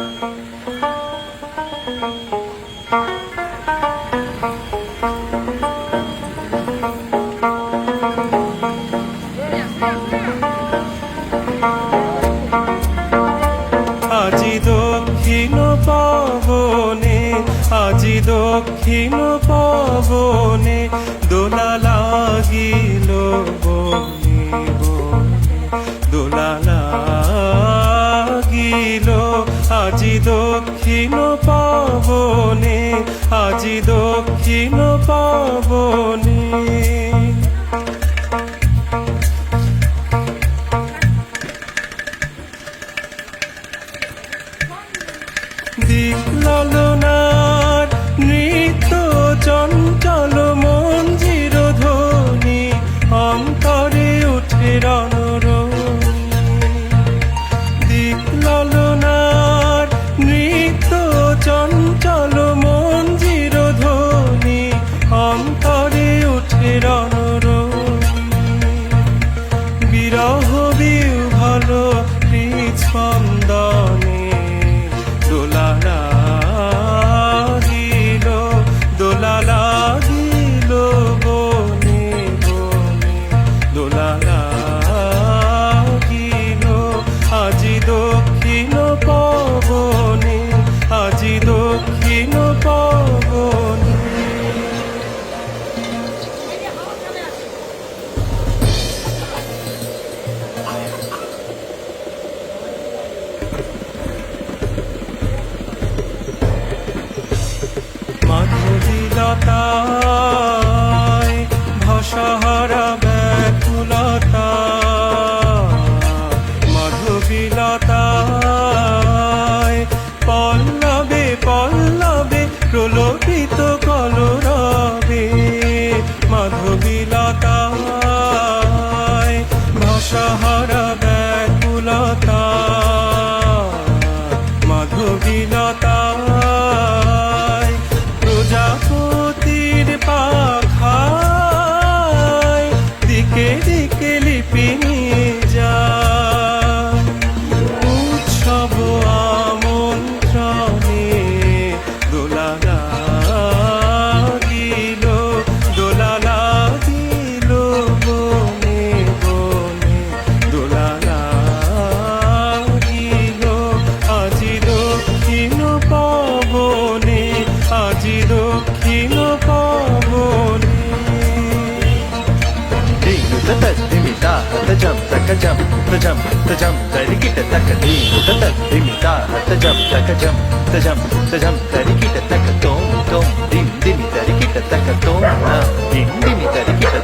আজি দক্ষিণ পবনে, আজি দক্ষিণ পবনে দোলা লাগিল বনে বনে, দোলা লাগিল। আজি দক্ষিণ পবনে, আজি দক্ষিণ পবনে। দিক ললনার নৃত্য চঞ্চল মঞ্জির ধ্বনি, অন্তরে উঠে রণরণি। দিক ললনার নৃত্য চঞ্চল মঞ্জির ধ্বনি, অন্তরে উঠে রণরণি। বিরহ বিহ্বল হৃৎস্পন্দনে দোলা লাগিল, দোলা লাগিল বনে বনে, দোলা লাগিল। আজি দক্ষিণ পবনে, আজি দক্ষিণ পবনে। মাধবীলতায় ভাষাহারা ব্যাকুলতা, মাধবীলতায় পল্লবে পল্লবে প্রলোভিত কলরবে। মাধবীলতায় ভাষাহারা ব্যাকুলতা, মাধবীলতায় প্রজাপতির পাখায় দিকে দিকে লিপি নিয়ে যায়। উৎসব আমন্ত্রণে দোলা লাগিল, দোলা লাগিল বনে বনে, দোলা লাগিল। আজি দক্ষিণ পবনে, আজি দক্ষিণ পবনে। Ding da dimi da da jam taka jam da jam tarikita taka ding da dimi da jam taka jam da jam tarikita taka tom tom dim dimi tarikita taka tom na dim dimi tarikita